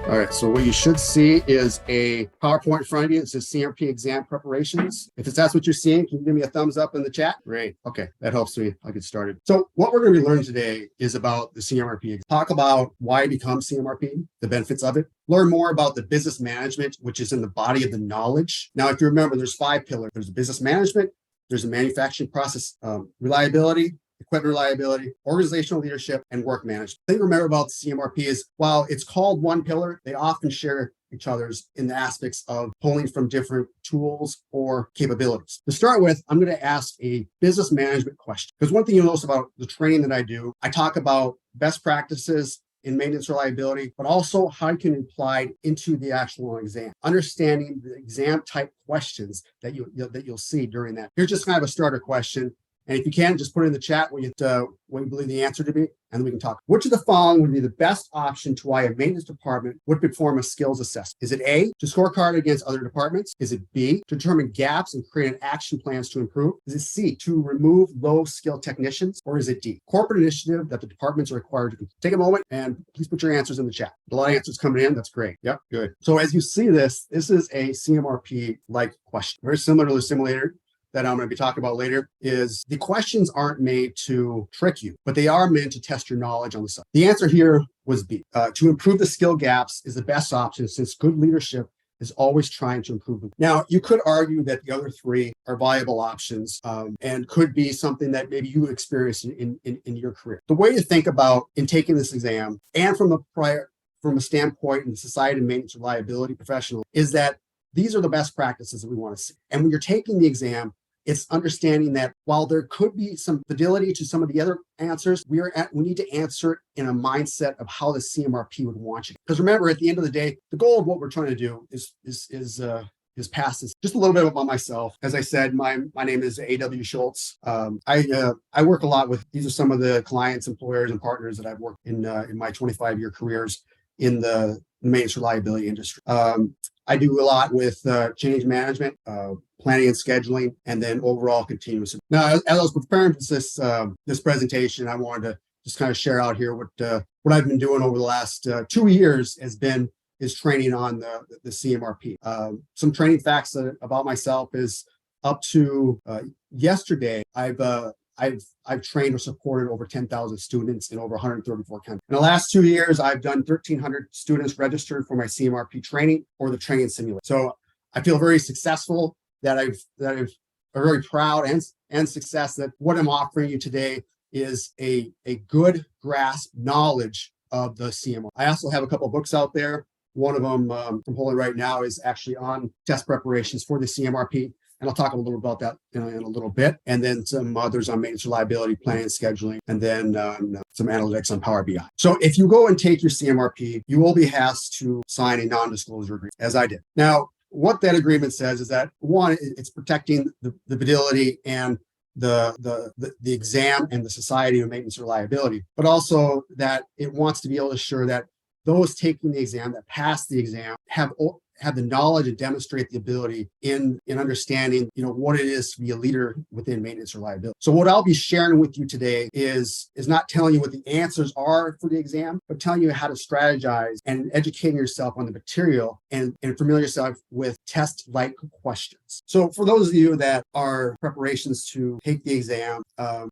All right, so what you should see is a PowerPoint in front of you. It says C.M.R.P. exam preparations. If that's what you're seeing, can you give me a thumbs up in the chat? Great. Okay, that helps me. I'll get started. So what we're going to be learning today is about the C.M.R.P. Talk about why it becomes C.M.R.P., the benefits of it. Learn more about the business management, which is in the body of the knowledge. Now, if you remember, there's 5 pillars. There's the business management, there's the manufacturing process reliability, equipment reliability, organizational leadership, and work management. The thing to remember about C.M.R.P. is while it's called one pillar, they often share each other's in the aspects of pulling from different tools or capabilities. To start with, I'm going to ask a business management question. Because one thing you'll notice about the training that I do, I talk about best practices in maintenance reliability, but also how you can apply it into the actual exam, understanding the exam type questions that you'll see during that. Here's just kind of a starter question. And if you can, just put it in the chat what you believe the answer to be, and then we can talk. Which of the following would be the best option to why a maintenance department would perform a skills assessment? Is it A, to scorecard against other departments? Is it B, to determine gaps and create an action plans to improve? Is it C, to remove low-skill technicians? Or is it D, corporate initiative that the departments are required to complete? Take a moment and please put your answers in the chat. A lot of answers coming in. That's great. Yep, good. So as you see this is a C.M.R.P.-like question, very similar to the simulator that I'm going to be talking about later. Is the questions aren't made to trick you, but they are meant to test your knowledge on the subject. The answer here was B. To improve the skill gaps is the best option since good leadership is always trying to improve them. Now, you could argue that the other 3 are viable options and could be something that maybe you experienced in your career. The way to think about in taking this exam and from a standpoint in the society of maintenance reliability professional is that these are the best practices that we want to see. And when you're taking the exam, it's understanding that while there could be some fidelity to some of the other answers, we need to answer it in a mindset of how the C.M.R.P. would want you. Because remember, at the end of the day, the goal of what we're trying to do is pass this. Just a little bit about myself. As I said, my name is A.W. Schultz. I work a lot with, these are some of the clients, employers, and partners that I've worked in my 25-year careers in the maintenance reliability industry. I do a lot with change management, planning and scheduling, and then overall continuous. Now, as I was preparing for this presentation, I wanted to just kind of share out here what I've been doing over the last 2 years is training on the C.M.R.P. Some training facts about myself is up to yesterday, I've trained or supported over 10,000 students in over 134 countries. In the last 2 years, I've done 1,300 students registered for my C.M.R.P. training or the training simulator. So I feel very successful that I'm very proud and success that what I'm offering you today is a good grasp knowledge of the C.M.R.P. I also have a couple of books out there. One of them I'm holding right now is actually on test preparations for the C.M.R.P. And I'll talk a little about that in a little bit. And then some others on maintenance reliability, planning and scheduling, and then some analytics on Power BI. So if you go and take your C.M.R.P., you will be asked to sign a non-disclosure agreement, as I did. Now, what that agreement says is that, one, it's protecting the fidelity and the exam and the Society of Maintenance Reliability, but also that it wants to be able to assure that those taking the exam, that pass the exam, have the knowledge and demonstrate the ability in understanding, what it is to be a leader within maintenance reliability. So what I'll be sharing with you today is not telling you what the answers are for the exam, but telling you how to strategize and educating yourself on the material and familiar yourself with test-like questions. So for those of you that are preparations to take the exam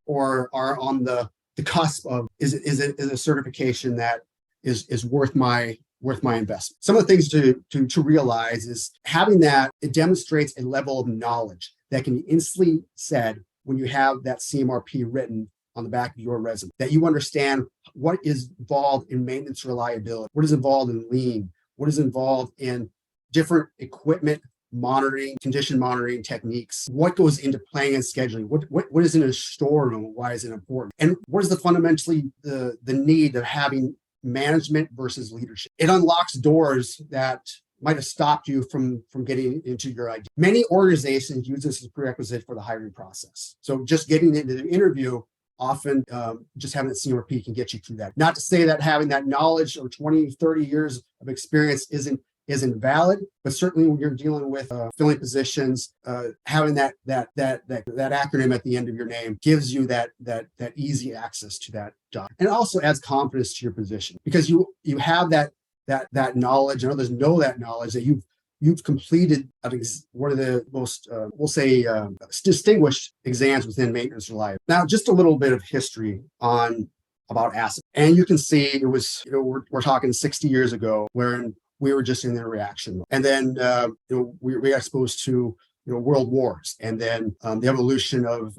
or are on the cusp of, is it a certification that is worth my investment. Some of the things to realize is having that, it demonstrates a level of knowledge that can be instantly said when you have that C.M.R.P. written on the back of your resume, that you understand what is involved in maintenance reliability, what is involved in lean, what is involved in different equipment monitoring, condition monitoring techniques, what goes into planning and scheduling, what is in a store room, why is it important, and what is fundamentally the need of having management versus leadership. It unlocks doors that might have stopped you from getting into your idea. Many organizations use this as a prerequisite for the hiring process. So just getting into the interview, often just having that C.M.R.P. can get you through that. Not to say that having that knowledge or 20, 30 years of experience isn't valid, but certainly when you're dealing with filling positions, having that acronym at the end of your name gives you that easy access to that job, and it also adds confidence to your position because you have that that knowledge, and others know that knowledge, that you've completed one of the most, we'll say, distinguished exams within maintenance reliability. Now, just a little bit of history on about acid. And you can see it was, we're talking 60 years ago, wherein we were just in the reaction. And then, we got exposed to, world wars, and then the evolution of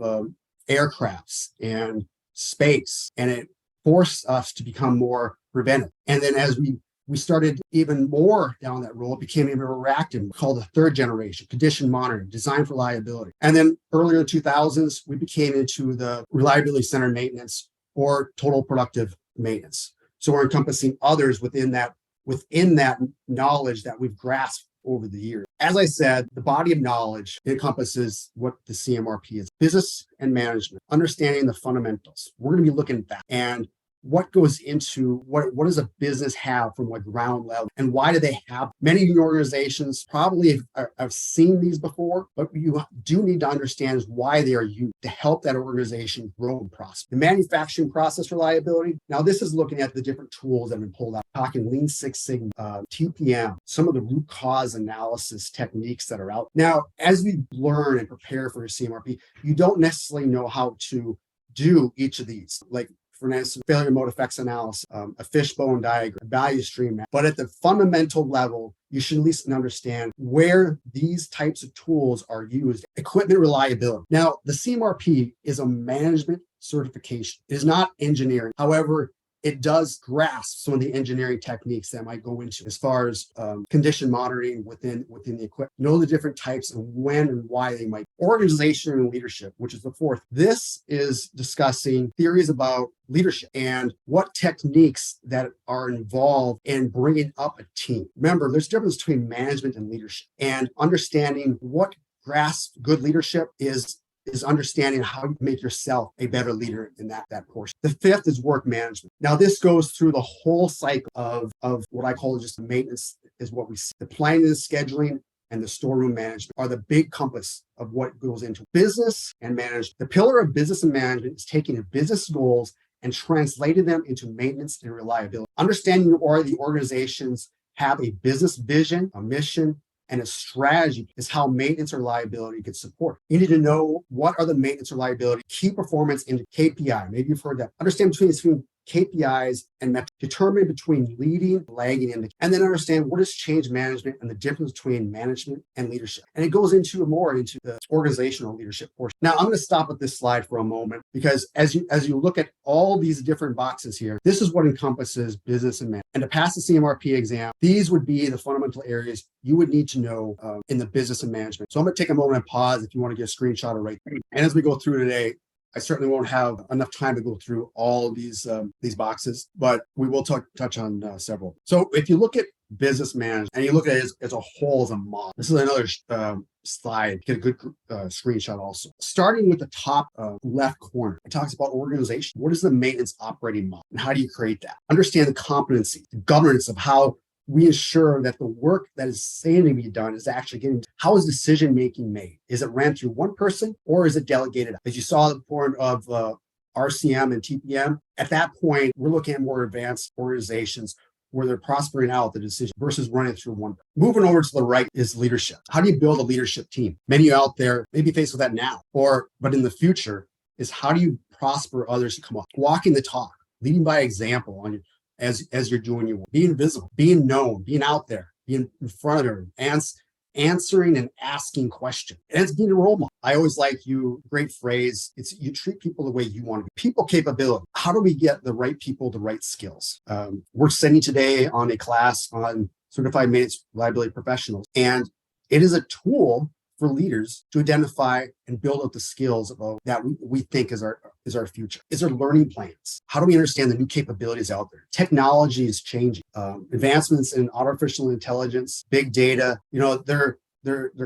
aircrafts and space, and it forced us to become more preventive. And then as we started even more down that road, it became even more reactive, called the third generation, condition monitoring, design for reliability. And then earlier in the 2000s, we became into the reliability centered maintenance or total productive maintenance. So we're encompassing others within that knowledge that we've grasped over the years. As I said, the body of knowledge encompasses what the C.M.R.P is: business and management, understanding the fundamentals. We're going to be looking at that and what goes into what does a business have from a ground level, and why do they have? Many of the organizations probably have seen these before, but you do need to understand is why they are used to help that organization grow and prosper. The manufacturing process reliability. Now, this is looking at the different tools that have been pulled out, talking Lean Six Sigma, TPM, some of the root cause analysis techniques that are out. Now, as we learn and prepare for your C.M.R.P, you don't necessarily know how to do each of these. Like, for instance, failure mode effects analysis, a fishbone diagram, value stream map. But at the fundamental level, you should at least understand where these types of tools are used. Equipment reliability. Now, the C.M.R.P is a management certification. It is not engineering. However, it does grasp some of the engineering techniques that might go into as far as condition monitoring within the equipment, know the different types and when and why they might. Organization and leadership, which is the fourth. This is discussing theories about leadership and what techniques that are involved in bringing up a team. Remember, there's a difference between management and leadership, and understanding what grasps good leadership is understanding how you make yourself a better leader in that portion. The fifth is work management. Now, this goes through the whole cycle of what I call just the maintenance, is what we see. The planning and scheduling and the storeroom management are the big compass of what goes into business and management. The pillar of business and management is taking the business goals and translating them into maintenance and reliability. Understanding the organizations have a business vision, a mission, and a strategy is how maintenance or reliability gets supported. You need to know what are the maintenance or reliability key performance into KPI. Maybe you've heard that. Understand between KPIs and metrics. Determine between leading, lagging, and then understand what is change management and the difference between management and leadership. And it goes into the organizational leadership portion. Now, I'm going to stop at this slide for a moment, because as you look at all these different boxes here, this is what encompasses business and management. And to pass the C.M.R.P exam, these would be the fundamental areas you would need to know in the business and management. So I'm going to take a moment and pause if you want to get a screenshot of right there. And as we go through today, I certainly won't have enough time to go through all of these boxes, but we will touch on several. So if you look at business management and you look at it as a whole, as a model, this is another slide, get a good screenshot also. Starting with the top left corner, it talks about organization. What is the maintenance operating model, and how do you create that? Understand the competency, the governance of how we ensure that the work that is saying to be done is actually getting. How is decision making made? Is it ran through one person, or is it delegated? As you saw the point of RCM and TPM, at that point, we're looking at more advanced organizations where they're prospering out the decision versus running through one. Moving over to the right is leadership. How do you build a leadership team? Many out there may be faced with that now, but in the future is how do you prosper others to come up? Walking the talk, leading by example on your as you're doing your work, being visible, being known, being out there, being in front of them, answering and asking questions. And it's being a role model. I always like great phrase. It's you treat people the way you want to be. People capability. How do we get the right people, the right skills? We're sitting today on a class on certified maintenance reliability professionals, and it is a tool for leaders to identify and build up the skills that we think is our future. Is there learning plans? How do we understand the new capabilities out there? Technology is changing. Advancements in artificial intelligence, big data, they're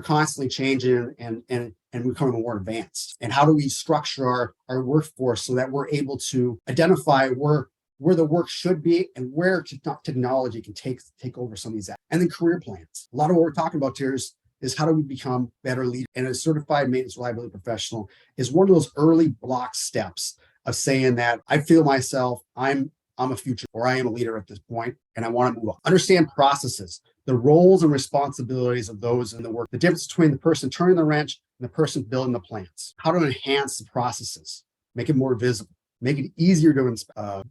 constantly changing and becoming more advanced. And how do we structure our workforce so that we're able to identify where the work should be and where technology can take over some of these. And then career plans. A lot of what we're talking about here is how do we become better leaders? And a certified maintenance reliability professional is one of those early block steps of saying that I feel myself, I'm I'm a future or I am a leader at this point and I want to move on. Understand processes, the roles and responsibilities of those in the work, the difference between the person turning the wrench and the person building the plans, how to enhance the processes, make it more visible, make it easier to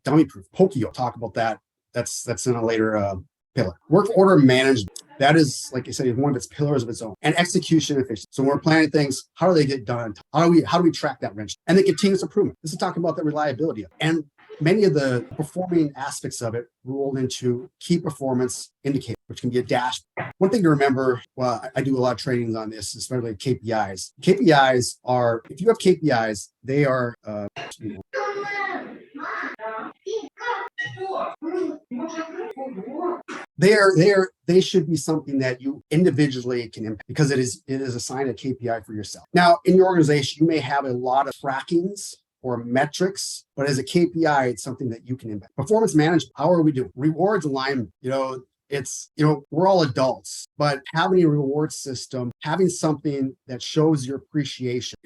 dummy proof. Pokio, talk about that. That's in a later pillar. Work order management. That is, like I said, one of its pillars of its own. And execution efficiency. So when we're planning things, how do they get done? How do we track that wrench? And then continuous improvement. This is talking about the reliability of it. And many of the performing aspects of it rolled into key performance indicators, which can be a dashboard. One thing to remember, well, I do a lot of trainings on this, especially KPIs. KPIs are, if you have KPIs, they are, they should be something that you individually can impact because it is assigned a KPI for yourself. Now, in your organization, you may have a lot of trackings or metrics, but as a KPI, it's something that you can impact. Performance management, how are we doing? Rewards alignment, we're all adults, but having a reward system, having something that shows your appreciation,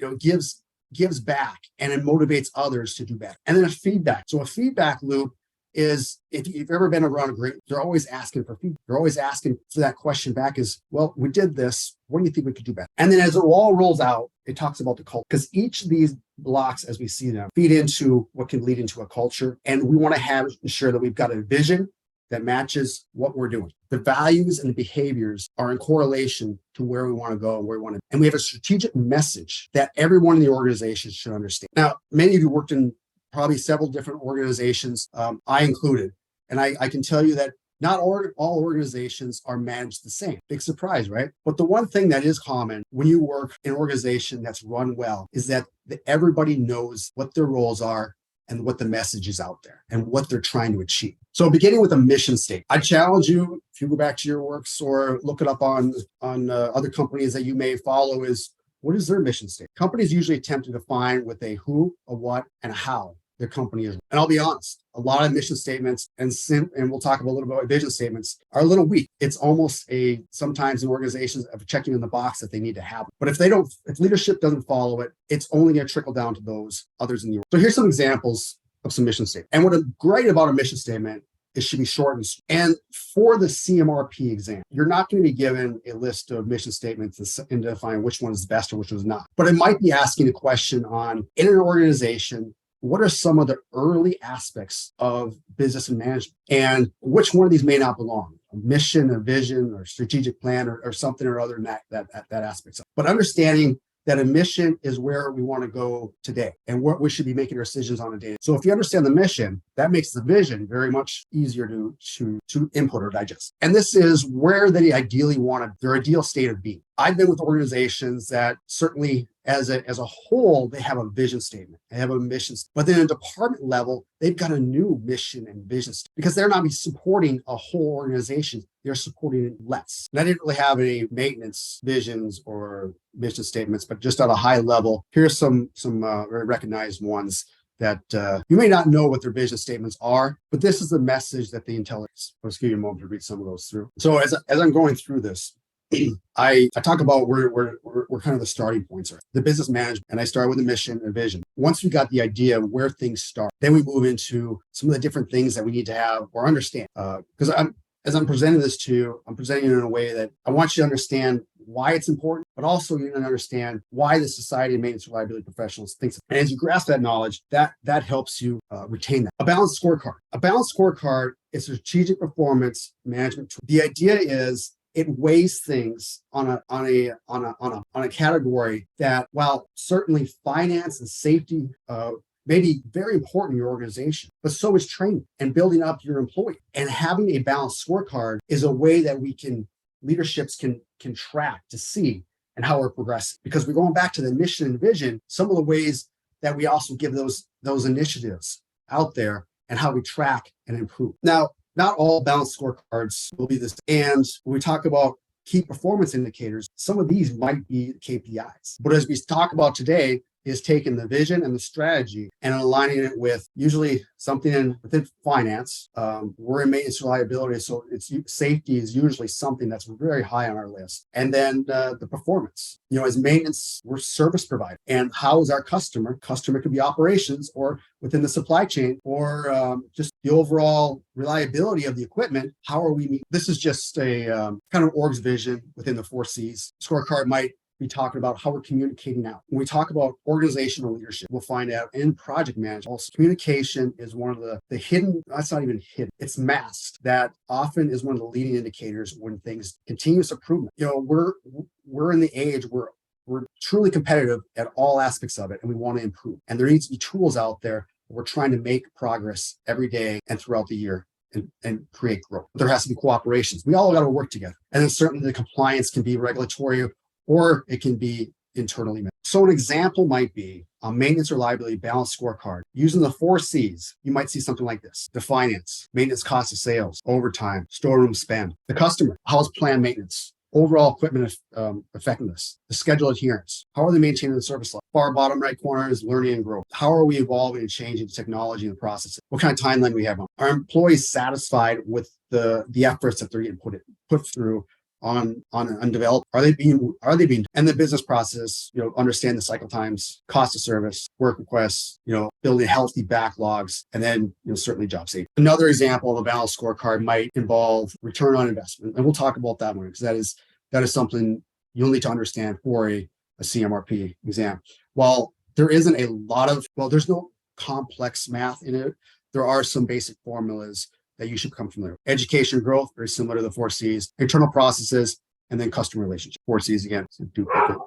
gives back and it motivates others to do better. And then a feedback. So a feedback loop is, if you've ever been around a group, they're always asking for feedback. They're always asking for that question back is, well, we did this. What do you think we could do better? And then as it all rolls out, it talks about the culture, because each of these blocks, as we see them, feed into what can lead into a culture. And we want to ensure that we've got a vision that matches what we're doing. The values and the behaviors are in correlation to where we want to go and where we want to. And we have a strategic message that everyone in the organization should understand. Now, many of you worked in probably several different organizations, I included. And I can tell you that not all organizations are managed the same. Big surprise, right? But the one thing that is common when you work in an organization that's run well is that everybody knows what their roles are and what the message is out there and what they're trying to achieve. So beginning with a mission statement, I challenge you, if you go back to your works or look it up on other companies that you may follow, is what is their mission statement? Companies usually attempt to define with a who, a what, and a how their company is. And I'll be honest, a lot of mission statements and we'll talk about a little bit about vision statements are a little weak. It's almost sometimes in organizations of checking in the box that they need to have. But if leadership doesn't follow it, it's only going to trickle down to those others in the org. So here's some examples of some mission statements. And what's great about a mission statement, it should be short and sweet. And for the C.M.R.P exam, you're not going to be given a list of mission statements and define which one is best or which one is not. But it might be asking a question on, in an organization, what are some of the early aspects of business and management? And which one of these may not belong? A mission, a vision, or strategic plan, or something or other in that aspect. But understanding that a mission is where we want to go today and what we should be making our decisions on a day. So if you understand the mission, that makes the vision very much easier to input or digest. And this is where they ideally want their ideal state of being. I've been with organizations that certainly as a whole, they have a vision statement, they have a mission, but then at a department level, they've got a new mission and vision because they're not supporting a whole organization. They're supporting less. And I didn't really have any maintenance visions or mission statements, but just at a high level, here's some very recognized ones that you may not know what their vision statements are, but this is the message that the intelligence. I'll just give you a moment to read some of those through. So as I'm going through this, I talk about where kind of the starting points are, the business management, and I start with a mission and vision. Once we got the idea of where things start, then we move into some of the different things that we need to have or understand. Because as I'm presenting this to you, I'm presenting it in a way that I want you to understand why it's important, but also you to understand why the Society of Maintenance Reliability Professionals thinks. And as you grasp that knowledge, that helps you retain that. A balanced scorecard. A balanced scorecard is a strategic performance management tool. The idea is it weighs things on a category that, while certainly finance and safety may be very important in your organization, but so is training and building up your employee. And having a balanced scorecard is a way that leaderships can track to see and how we're progressing. Because we're going back to the mission and vision, some of the ways that we also give those initiatives out there and how we track and improve. Now, not all balanced scorecards will be this. And when we talk about key performance indicators, some of these might be KPIs. But as we talk about today, is taking the vision and the strategy and aligning it with usually something within finance. We're in maintenance reliability, so safety is usually something that's very high on our list. And then the performance. As maintenance, we're service provider. And how is our customer? Customer could be operations or within the supply chain or just the overall reliability of the equipment. How are we meeting? This is just a kind of org's vision within the 4 C's. Scorecard might be talking about how we're communicating out. When we talk about organizational leadership, we'll find out in project management, also communication is one of the hidden, that's not even hidden, it's masked. That often is one of the leading indicators when things continuous improvement. We're in the age where we're truly competitive at all aspects of it, and we want to improve. And there needs to be tools out there. We're trying to make progress every day and throughout the year and create growth. There has to be cooperations. We all got to work together. And then certainly the compliance can be regulatory or it can be internally managed. So an example might be a maintenance reliability balance scorecard. Using the 4 C's, you might see something like this. The finance, maintenance cost of sales, overtime, storeroom spend. The customer, how's planned maintenance? Overall equipment effectiveness, the schedule adherence. How are they maintaining the service level? Far bottom right corner is learning and growth. How are we evolving and changing technology and the processes? What kind of timeline we have on? Are employees satisfied with the efforts that they're getting put through on undeveloped? Are they being, and the business process, understand the cycle times, cost of service, work requests, building healthy backlogs, and then, certainly job safety. Another example of a balanced scorecard might involve return on investment. And we'll talk about that one because that is something you'll need to understand for a C.M.R.P exam. While there isn't there's no complex math in it. There are some basic formulas that you should become familiar with. Education growth, very similar to the 4 C's, internal processes, and then customer relationship. 4 C's again.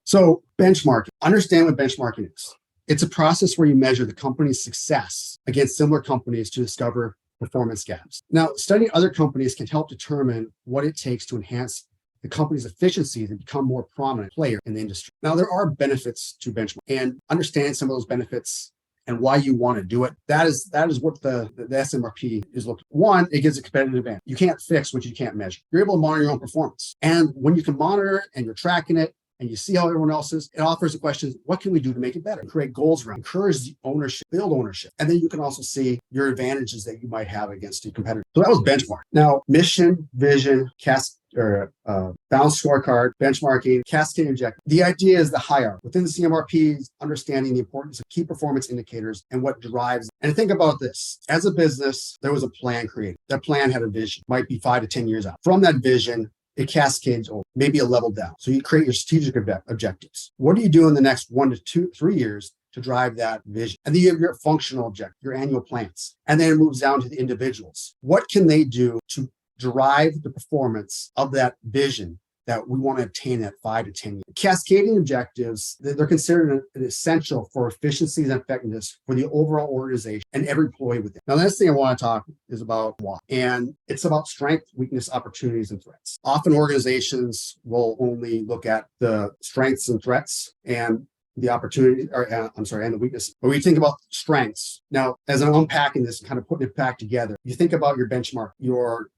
So benchmarking, understand what benchmarking is. It's a process where you measure the company's success against similar companies to discover performance gaps. Now, studying other companies can help determine what it takes to enhance the company's efficiencies and become more prominent player in the industry. Now, there are benefits to benchmark, and understand some of those benefits and why you want to do it. That is what the C.M.R.P is looking for. One, it gives a competitive advantage. You can't fix what you can't measure. You're able to monitor your own performance. And when you can monitor and you're tracking it and you see how everyone else is, it offers the question, what can we do to make it better? Create goals around, encourage ownership, build ownership. And then you can also see your advantages that you might have against your competitor. So that was benchmark. Now, mission, vision, balanced scorecard, benchmarking, cascading objective. The idea is the hierarchy. Within the C.M.R.Ps, understanding the importance of key performance indicators and what drives. And think about this. As a business, there was a plan created. That plan had a vision, might be 5 to 10 years out. From that vision, it cascades over, maybe a level down. So you create your strategic objectives. What do you do in the next 1 to 3 years to drive that vision? And then you have your functional objective, your annual plans. And then it moves down to the individuals. What can they do to drive the performance of that vision that we want to obtain at 5 to 10 years? Cascading objectives, they're considered an essential for efficiencies and effectiveness for the overall organization and every employee within. Now, the next thing I want to talk is about why. And it's about strength, weakness, opportunities, and threats. Often organizations will only look at the strengths and threats and the opportunity, and the weakness. But we think about strengths. Now, as I'm unpacking this and kind of putting it back together, you think about your benchmark, your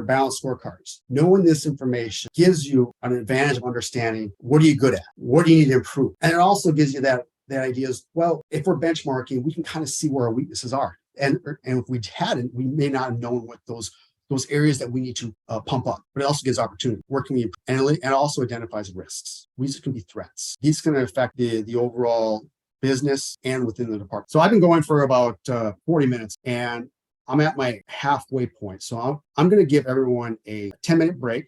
balanced scorecards. Knowing this information gives you an advantage of understanding what are you good at, what do you need to improve, and it also gives you that idea is, well, if we're benchmarking, we can kind of see where our weaknesses are, and if we hadn't, we may not have known what those areas that we need to pump up. But it also gives opportunity. Where can we improve? And it also identifies risks. These can be threats. These can affect the overall business and within the department. So I've been going for about 40 minutes, and I'm at my halfway point. So I'm going to give everyone a 10-minute break,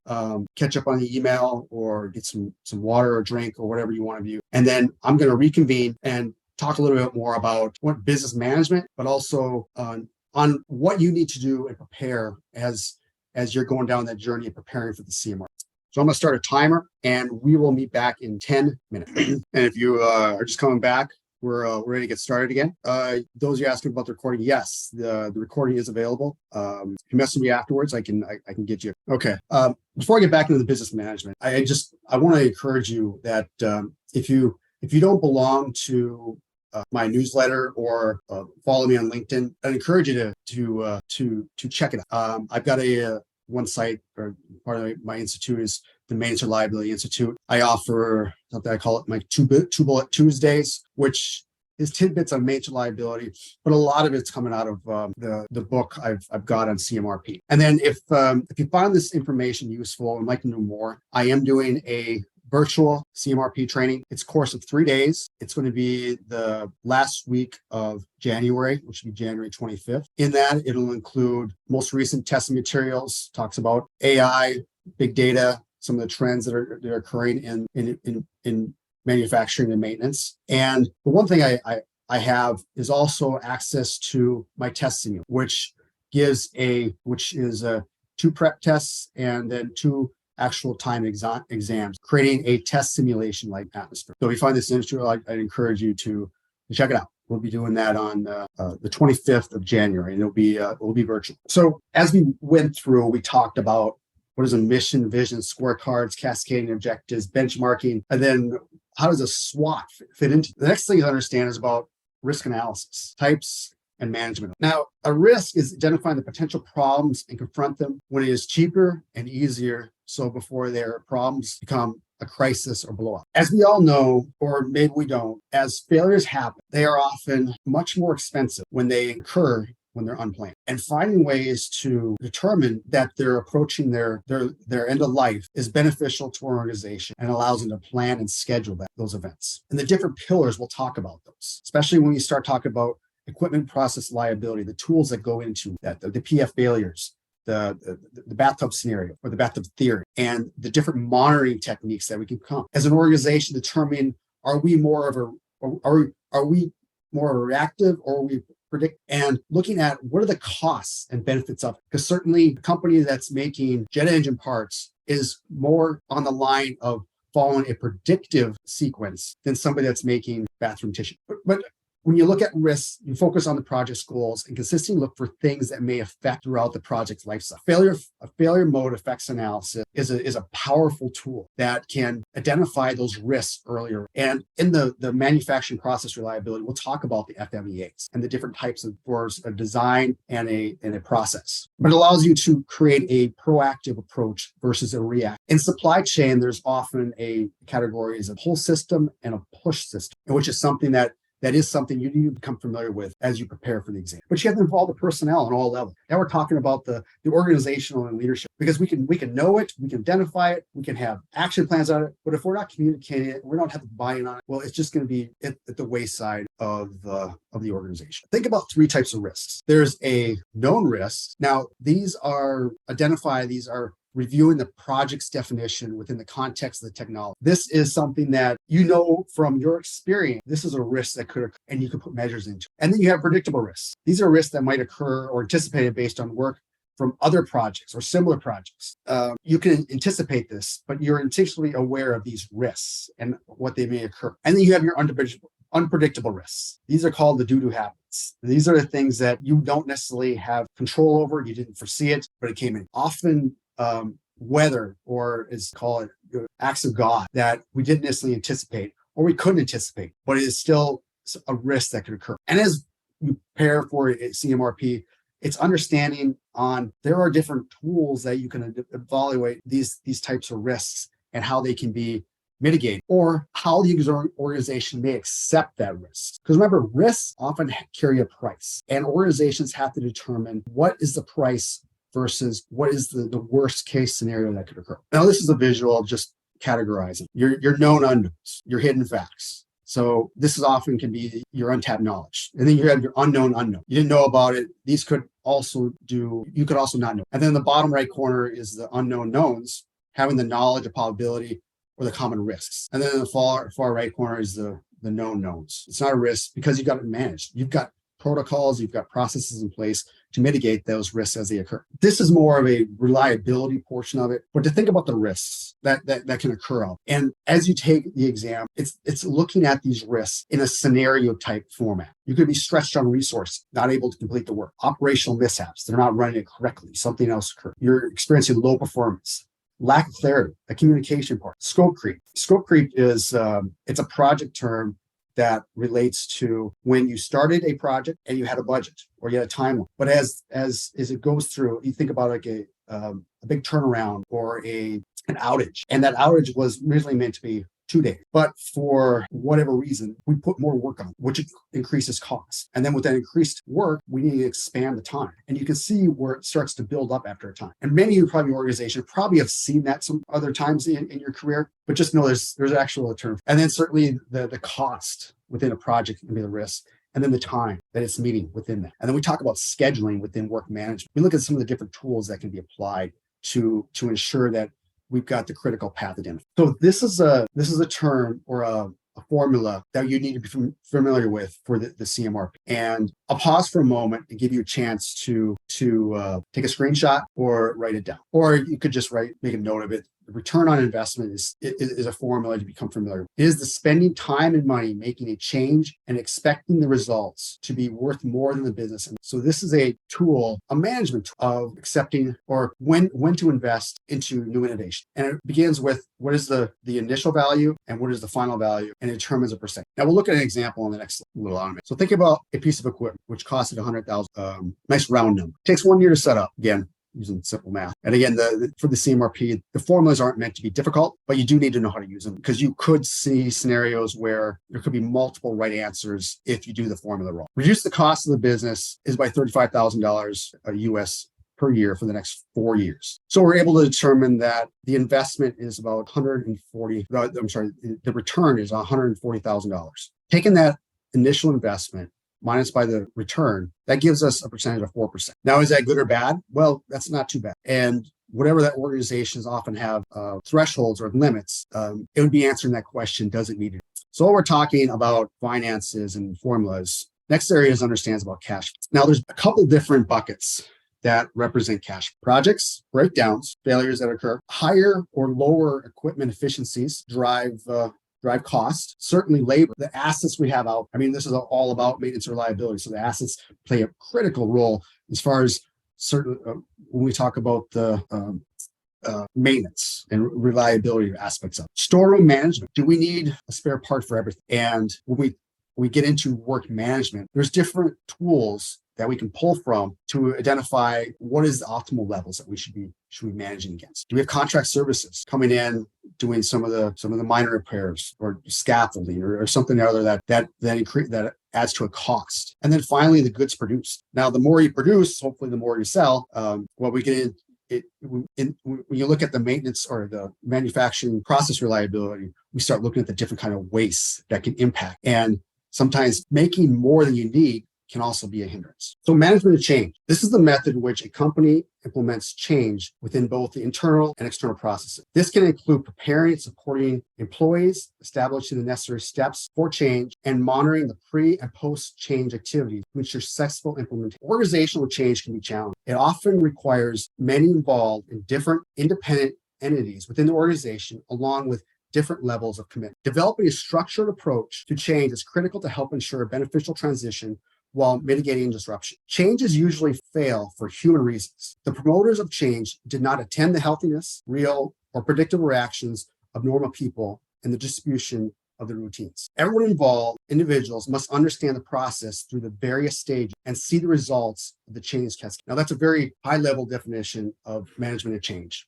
catch up on the email or get some water or drink or whatever you want to view. And then I'm going to reconvene and talk a little bit more about what business management, but also on what you need to do and prepare as you're going down that journey of preparing for the C.M.R.P. So I'm going to start a timer and we will meet back in 10 minutes. And if you are just coming back, we're ready to get started again. Those of you asking about the recording, yes, the recording is available. If you message me afterwards, I can get you. Okay. Before I get back into the business management, I want to encourage you that if you don't belong to my newsletter or follow me on LinkedIn, I encourage you to check it out. I've got one site, or part of my institute is the Maintenance Reliability Institute. I offer something I call it my two bullet Tuesdays, which is tidbits on maintenance reliability, but a lot of it's coming out of the book I've got on C.M.R.P. And then if you find this information useful and like to know more, I am doing a virtual C.M.R.P. training. It's a course of 3 days. It's going to be the last week of January, which will be January 25th. In that, it'll include most recent testing materials, talks about AI, big data, some of the trends that are occurring in manufacturing and maintenance. And the one thing I have is also access to my test simulator, which is 2 prep tests and then 2 actual time exams, creating a test simulation-like atmosphere. So if you find this interesting, I'd encourage you to check it out. We'll be doing that on the 25th of January, and it'll be virtual. So as we went through, we talked about what is a mission, vision, scorecards, cascading objectives, benchmarking, and then how does a SWOT fit into? The next thing to understand is about risk analysis, types, and management. Now, a risk is identifying the potential problems and confront them when it is cheaper and easier, so before their problems become a crisis or blow up. As we all know, or maybe we don't, as failures happen, they are often much more expensive when they occur when they're unplanned. And finding ways to determine that they're approaching their end of life is beneficial to our organization and allows them to plan and schedule those events. And the different pillars, we'll talk about those, especially when we start talking about equipment process liability, the tools that go into that, the PF failures, the bathtub scenario or the bathtub theory, and the different monitoring techniques that we can come as an organization determine, are we more reactive, or are we predict, and looking at what are the costs and benefits of it. Because certainly a company that's making jet engine parts is more on the line of following a predictive sequence than somebody that's making bathroom tissue. But when you look at risks, you focus on the project's goals and consistently look for things that may affect throughout the project's life cycle. A failure mode effects analysis is a powerful tool that can identify those risks earlier. And in the manufacturing process reliability, we'll talk about the FMEAs and the different types of a design and a process. But it allows you to create a proactive approach versus a reactive. In supply chain, there's often a category as a pull system and a push system, which is something that is something you need to become familiar with as you prepare for the exam. But you have to involve the personnel on all levels. Now we're talking about the organizational and leadership, because we can know it, we can identify it, we can have action plans on it. But if we're not communicating it, we don't have the buy-in on it, well, it's just going to be at the wayside of the organization. Think about 3 types of risks. There's a known risk. Now these are reviewing the project's definition within the context of the technology. This is something that you know from your experience, this is a risk that could occur and you can put measures into. And then you have predictable risks. These are risks that might occur or anticipated based on work from other projects or similar projects. You can anticipate this, but you're intentionally aware of these risks and what they may occur. And then you have your unpredictable risks. These are called the do-do habits. These are the things that you don't necessarily have control over. You didn't foresee it, but it came in. Often weather, or is called acts of God that we didn't necessarily anticipate or we couldn't anticipate, but it is still a risk that could occur. And as you prepare for C.M.R.P, it's understanding on there are different tools that you can evaluate these types of risks and how they can be mitigated, or how the organization may accept that risk. Because remember, risks often carry a price, and organizations have to determine what is the price versus what is the worst case scenario that could occur. Now, this is a visual of just categorizing your known unknowns, your hidden facts. So this is often can be your untapped knowledge. And then you have your unknown unknown. You didn't know about it. These could also you could also not know. And then the bottom right corner is the unknown knowns, having the knowledge, the probability, or the common risks. And then in the far right corner is the known knowns. It's not a risk because you've got it managed. You've got protocols, you've got processes in place to mitigate those risks as they occur. This is more of a reliability portion of it, but to think about the risks that can occur. And as you take the exam, it's looking at these risks in a scenario type format. You could be stretched on resource, not able to complete the work. Operational mishaps, they're not running it correctly. Something else occurred. You're experiencing low performance. Lack of clarity, a communication part. Scope creep. Scope creep is it's a project term that relates to when you started a project and you had a budget or you had a timeline. But as it goes through, you think about like a big turnaround or a an outage. And that outage was originally meant to be 2 days. But for whatever reason, we put more work on, which increases costs. And then with that increased work, we need to expand the time. And you can see where it starts to build up after a time. And many of you probably organization probably have seen that some other times in your career, but just know there's actual term. And then certainly the cost within a project can be the risk. And then the time that it's meeting within that. And then we talk about scheduling within work management. We look at some of the different tools that can be applied to ensure that we've got the critical path identified. So this is a term or a formula that you need to be familiar with for the C.M.R.P. And I'll pause for a moment and give you a chance to take a screenshot or write it down. Or you could just make a note of it. The return on investment is a formula to become familiar with. It is the spending time and money making a change and expecting the results to be worth more than the business. And so this is a tool, a management tool of accepting or when to invest into new innovation. And it begins with what is the initial value and what is the final value, and it determines a percent. Now we'll look at an example on the next little automation. So think about a piece of equipment which costed $100,000, nice round number. It takes 1 year to set up. Again, using simple math. And again, for the C.M.R.P, the formulas aren't meant to be difficult, but you do need to know how to use them because you could see scenarios where there could be multiple right answers if you do the formula wrong. Reduce the cost of the business is by $35,000 US per year for the next 4 years. So we're able to determine that the investment is about the return is $140,000. Taking that initial investment minus by the return, that gives us a percentage of 4%. Now, is that good or bad? Well, that's not too bad. And whatever that organizations often have thresholds or limits, it would be answering that question, does it meet it? So we're talking about finances and formulas. Next area is understands about cash. Now, there's a couple different buckets that represent cash. Projects, breakdowns, failures that occur, higher or lower equipment efficiencies drive cost, certainly labor, the assets we have out. I mean, this is all about maintenance and reliability. So the assets play a critical role as far as certain, when we talk about the maintenance and reliability aspects of it. Storeroom management. Do we need a spare part for everything? And when we get into work management, there's different tools that we can pull from to identify what is the optimal levels that we should be managing against. Do we have contract services coming in, doing some of the minor repairs or scaffolding or something or other that adds to a cost? And then finally, the goods produced. Now, the more you produce, hopefully the more you sell. What we get when you look at the maintenance or the manufacturing process reliability, we start looking at the different kind of wastes that can impact. And sometimes making more than you need can also be a hindrance. So management of change. This is the method in which a company implements change within both the internal and external processes. This can include preparing and supporting employees, establishing the necessary steps for change, and monitoring the pre and post change activities to ensure successful implementation. Organizational change can be challenging. It often requires many involved in different independent entities within the organization, along with different levels of commitment. Developing a structured approach to change is critical to help ensure a beneficial transition while mitigating disruption. Changes usually fail for human reasons. The promoters of change did not attend the healthiness, real, or predictable reactions of normal people in the distribution of the routines. Everyone involved, individuals, must understand the process through the various stages and see the results of the change cascade. Now, that's a very high-level definition of management of change.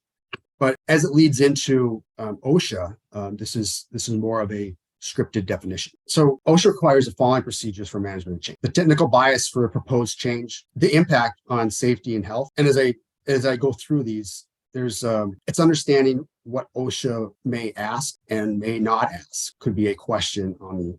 But as it leads into OSHA, this is more of a scripted definition. So OSHA requires the following procedures for management of change: the technical bias for a proposed change, the impact on safety and health. And as I go through these, there's it's understanding what OSHA may ask and may not ask. Could be a question on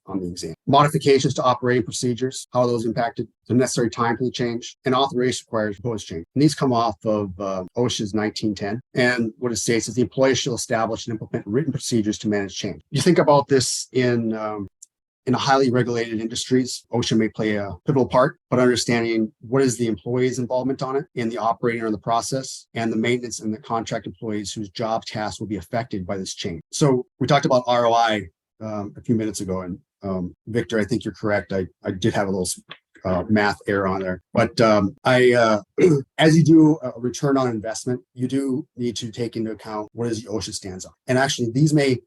the exam. Modifications to operating procedures, how are those impacted, the necessary time for the change, and authorization requires proposed change. And these come off of OSHA's 1910. And what it states is the employer shall establish and implement written procedures to manage change. You think about this in highly regulated industries, OSHA may play a pivotal part, but understanding what is the employee's involvement on it in the operating or the process, and the maintenance and the contract employees whose job tasks will be affected by this change. So we talked about ROI a few minutes ago, and Victor, I think you're correct. I did have a little math error on there, but as you do a return on investment, you do need to take into account what is the OSHA stands on. And actually, these may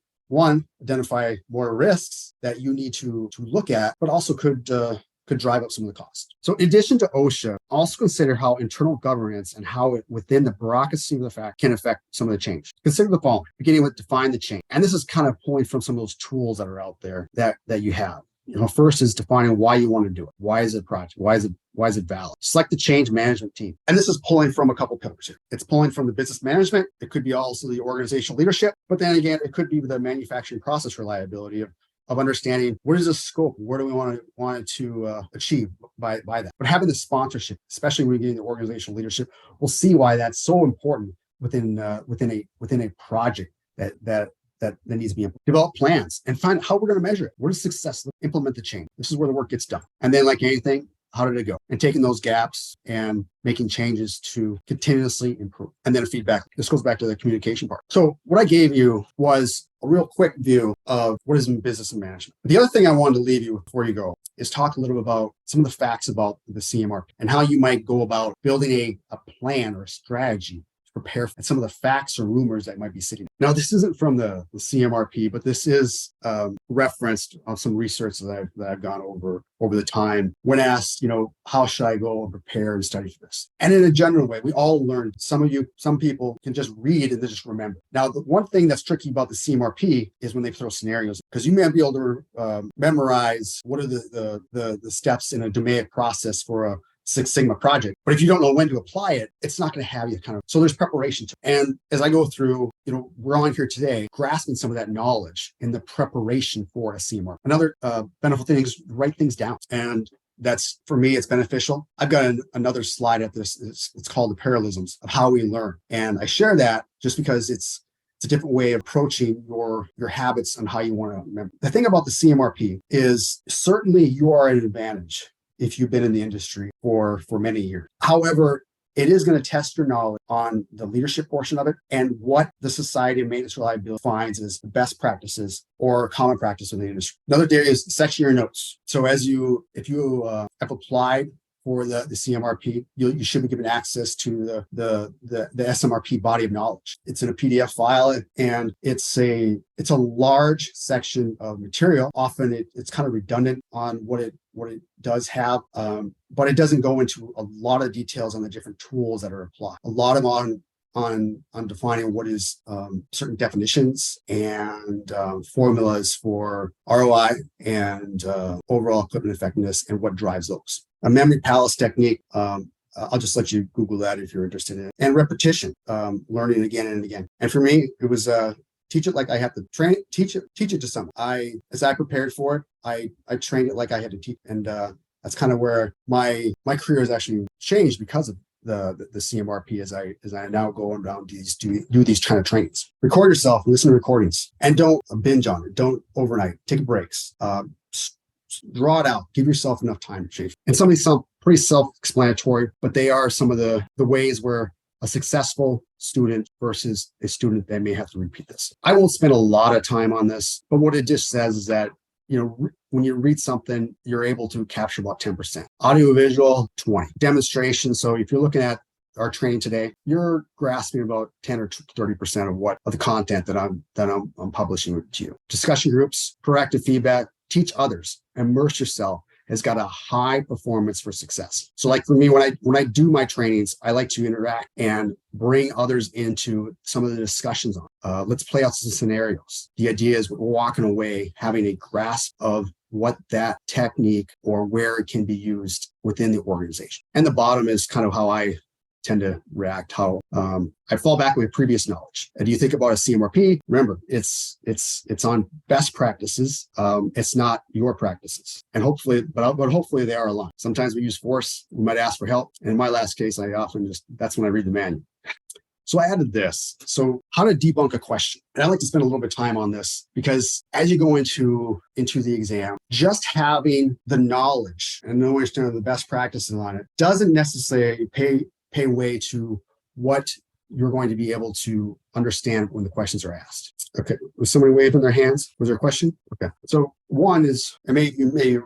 identify more risks that you need to look at, but also could could drive up some of the cost. So in addition to OSHA, also consider how internal governance and how it within the bureaucracy of the fact can affect some of the change. Consider the following, beginning with define the change. And this is kind of pulling from some of those tools that are out there that you have. First is defining why you want to do it. Why is it a project? Why is it valid? Select the change management team. And this is pulling from a couple pillars here. It's pulling from the business management. It could be also the organizational leadership, but then again, it could be the manufacturing process reliability of understanding what is the scope, where do we want it to achieve by that. But having the sponsorship, especially when you're getting the organizational leadership, we'll see why that's so important within a project that needs to be implemented. Develop plans and find how we're going to measure it. What is success? Implement the change. This is where the work gets done. And then, like anything, how did it go? And taking those gaps and making changes to continuously improve. And then a feedback. This goes back to the communication part. So what I gave you was a real quick view of what is in business and management. The other thing I wanted to leave you with before you go is talk a little bit about some of the facts about the C.M.R.P. and how you might go about building a plan or a strategy prepare for some of the facts or rumors that might be sitting. Now, this isn't from the C.M.R.P, but this is referenced on some research that I've gone over the time when asked, how should I go and prepare and study for this? And in a general way, we all learn. Some people can just read and they just remember. Now, the one thing that's tricky about the C.M.R.P is when they throw scenarios, because you may be able to memorize what are the steps in a DMAIC process for a Six Sigma project. But if you don't know when to apply it, it's not going to have you so there's preparation to it. And as I go through, we're on here today, grasping some of that knowledge in the preparation for a C.M.R.P. Another benefit thing is write things down. And that's, for me, it's beneficial. I've got another slide at this. It's called the parallelisms of how we learn. And I share that just because it's a different way of approaching your habits and how you want to remember. The thing about the C.M.R.P is certainly you are at an advantage if you've been in the industry for many years. However, it is going to test your knowledge on the leadership portion of it and what the Society of Maintenance Reliability finds as the best practices or common practice in the industry. Another area is section your notes. So if you have applied for the C.M.R.P, you should be given access to the S.M.R.P body of knowledge. It's in a PDF file, and it's a large section of material. Often it's kind of redundant on what it does have, but it doesn't go into a lot of details on the different tools that are applied. A lot of on defining what is certain definitions and formulas for ROI and overall equipment effectiveness and what drives those. A memory palace technique, I'll just let you Google that if you're interested in it. And repetition, learning again and again. And for me, it was teach it like I have to train it, teach it to someone. As I prepared for it, I trained it like I had to teach. And that's kind of where my career has actually changed because of the C.M.R.P as I now go around do these kind of trainings. Record yourself, listen to recordings, and don't binge on it. Don't overnight. Take breaks. Draw it out. Give yourself enough time to change. And some of these sound pretty self-explanatory, but they are some of the ways where a successful student versus a student that may have to repeat this. I won't spend a lot of time on this, but what it just says is that when you read something, you're able to capture about 10%. Audiovisual, 20. Demonstration. So if you're looking at our training today, you're grasping about 10 or 30% of the content that I'm publishing to you. Discussion groups, proactive feedback, teach others, immerse yourself has got a high performance for success. So like for me, when I do my trainings, I like to interact and bring others into some of the discussions on. Let's play out some scenarios. The idea is we're walking away having a grasp of what that technique or where it can be used within the organization. And the bottom is kind of how I tend to react, how I fall back with previous knowledge. And you think about a C.M.R.P, remember, it's on best practices. It's not your practices. And hopefully they are aligned. Sometimes we use force. We might ask for help. In my last case, I often that's when I read the manual. So I added this. So how to debunk a question. And I like to spend a little bit of time on this because as you go into the exam, just having the knowledge and knowing the best practices on it doesn't necessarily pay way to what you're going to be able to understand when the questions are asked. Okay, was somebody waving their hands? Was there a question? Okay, so one is, you may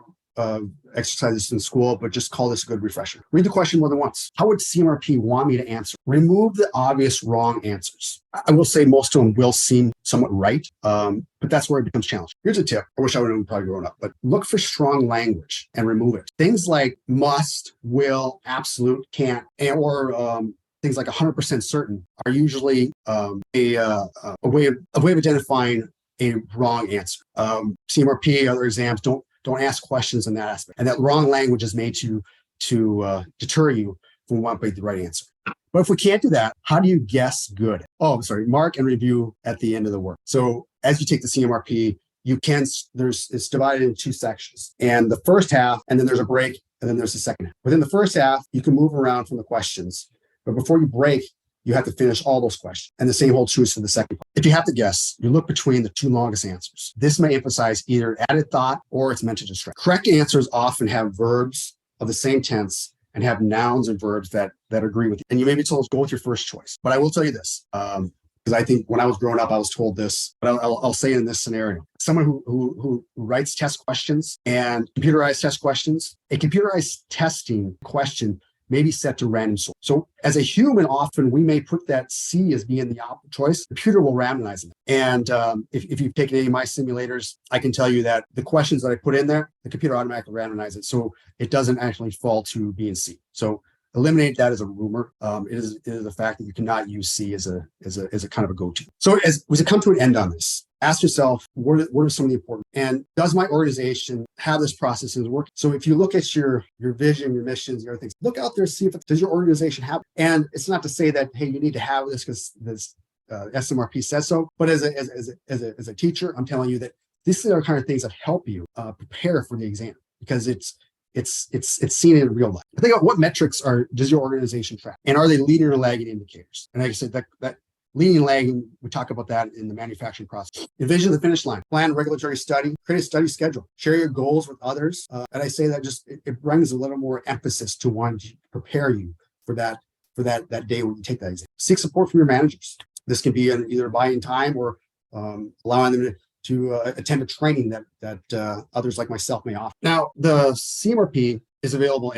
exercises in school, but just call this a good refresher. Read the question more than once. How would C.M.R.P. want me to answer? Remove the obvious wrong answers. I will say most of them will seem somewhat right, but that's where it becomes challenging. Here's a tip. I wish I would have probably grown up, but look for strong language and remove it. Things like must, will, absolute, can't, or things like 100% certain are usually a way of identifying a wrong answer. C.M.R.P. other exams don't ask questions in that aspect, and that wrong language is made to deter you from wanting the right answer. But if we can't do that, how do you guess good? Mark and review at the end of the work. So as you take the C.M.R.P., it's divided into two sections, and the first half, and then there's a break, and then there's the second half. Within the first half, you can move around from the questions, but before you break, you have to finish all those questions. And the same holds true for the second part. If you have to guess, you look between the two longest answers. This may emphasize either added thought or it's meant to distract. Correct answers often have verbs of the same tense and have nouns and verbs that agree with you. And you may be told, go with your first choice. But I will tell you this, because I think when I was growing up, I was told this, but I'll say in this scenario, someone who writes test questions and computerized test questions, a computerized testing question may be set to random source. So as a human, often we may put that C as being the opposite choice. The computer will randomize it. And if you've taken any of my simulators, I can tell you that the questions that I put in there, the computer automatically randomizes it. So it doesn't actually fall to being C. So eliminate that as a rumor. It is a fact that you cannot use C as a kind of a go-to. So as we come to an end on this, ask yourself, what are some of the important, and does my organization have this process is working? So if you look at your vision, your missions, your other things, look out there, see if does your organization have, and it's not to say that, hey, you need to have this because this S.M.R.P. says so, but as a teacher, I'm telling you that these are the kind of things that help you prepare for the exam, because it's seen in real life. Think about what metrics does your organization track, and are they leading or lagging indicators? And like I said, that leading and lagging, we talk about that in the manufacturing process. Envision the finish line, plan regulatory study, create a study schedule, share your goals with others. And I say that just it brings a little more emphasis to wanting to prepare you for that day when you take that exam. Seek support from your managers. This can be either buying time or allowing them to attend a training that others like myself may offer. Now, the C.M.R.P. is available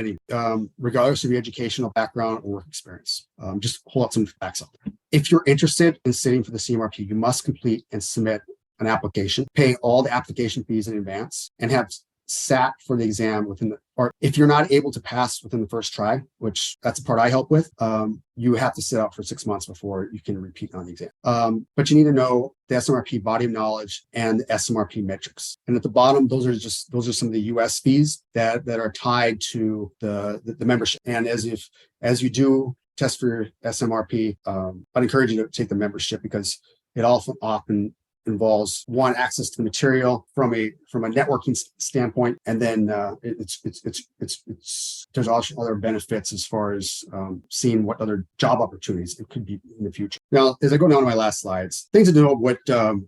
regardless of your educational background or work experience. Just pull out some facts out there. If you're interested in sitting for the C.M.R.P., you must complete and submit an application, pay all the application fees in advance, and have sat for the exam or if you're not able to pass within the first try, which that's the part I help with, you have to sit out for 6 months before you can repeat on the exam. But you need to know the S.M.R.P. body of knowledge and the S.M.R.P. metrics. And at the bottom, those are some of the US fees that are tied to the membership. And as you do test for your S.M.R.P., I'd encourage you to take the membership, because it often involves one, access to the material from a networking standpoint, and then there's also other benefits as far as seeing what other job opportunities it could be in the future. Now, as I go down to my last slides, things to know,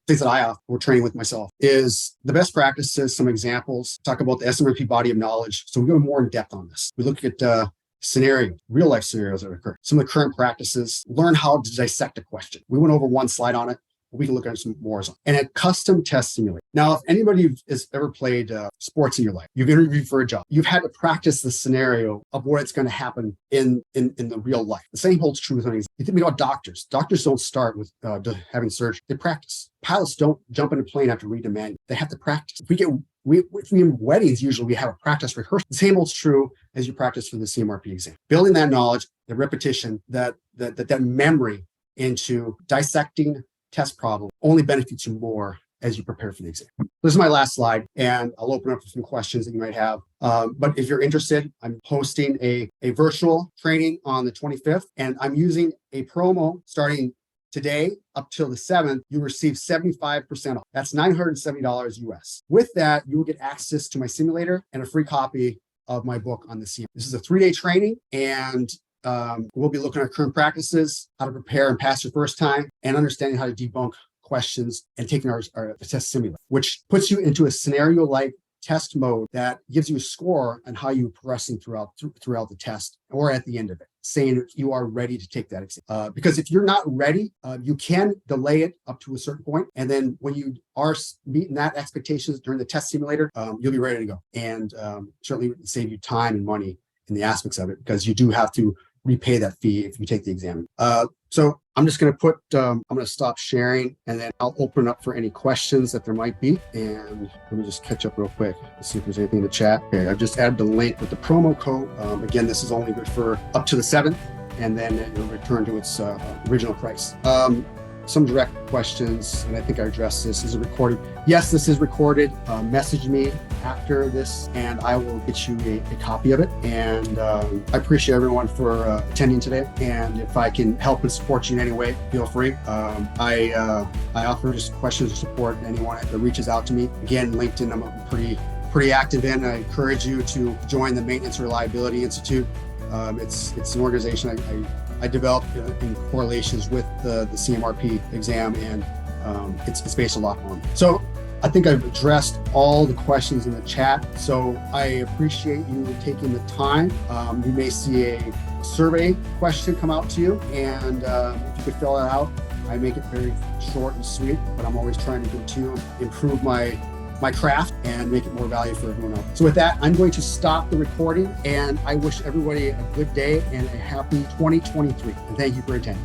things that I have or training with myself is the best practices, some examples, talk about the S.M.R.P. body of knowledge. So we go more in depth on this. We look at scenarios, real life scenarios that occur, some of the current practices, learn how to dissect a question. We went over one slide on it. We can look at some more. And a custom test simulator. Now, if anybody has ever played sports in your life, you've interviewed for a job, you've had to practice the scenario of what's going to happen in the real life. The same holds true with things. You think about doctors. Doctors don't start with having surgery. They practice. Pilots don't jump in a plane after reading a manual. They have to practice. If we in weddings, usually we have a practice rehearsal. The same holds true as you practice for the C.M.R.P. exam. Building that knowledge, the repetition, that memory into dissecting test problem only benefits you more as you prepare for the exam. This is my last slide, and I'll open up for some questions that you might have. But if you're interested, I'm hosting a virtual training on the 25th, and I'm using a promo starting today up till the 7th. You receive 75% off. That's $970 US. With that, you will get access to my simulator and a free copy of my book on the CM. This is a 3-day training, and we'll be looking at current practices, how to prepare and pass your first time, and understanding how to debunk questions and taking our test simulator, which puts you into a scenario-like test mode that gives you a score on how you're progressing throughout the test or at the end of it. saying if you are ready to take that exam. Because if you're not ready, you can delay it up to a certain point. And then when you are meeting that expectations during the test simulator, you'll be ready to go. And certainly save you time and money in the aspects of it, because you do have to repay that fee if you take the exam. So I'm just going to I'm going to stop sharing, and then I'll open up for any questions that there might be. And let me just catch up real quick to see if there's anything in the chat. Okay, I've just added the link with the promo code. Again, this is only good for up to the 7th, and then it'll return to its original price. Some direct questions, and I think I addressed this. Is it recorded? Yes, this is recorded. Message me after this, and I will get you a copy of it. And I appreciate everyone for attending today. And if I can help and support you in any way, feel free. I offer just questions or support to anyone that reaches out to me. Again, LinkedIn, I'm pretty active in. I encourage you to join the Maintenance Reliability Institute. It's an organization I developed in correlations with the C.M.R.P exam, and it's based a lot on. So I think I've addressed all the questions in the chat. So I appreciate you taking the time. You may see a survey question come out to you, and if you could fill that out. I make it very short and sweet, but I'm always trying to continue to improve my craft and make it more value for everyone else. So with that, I'm going to stop the recording, and I wish everybody a good day and a happy 2023. And thank you for attending.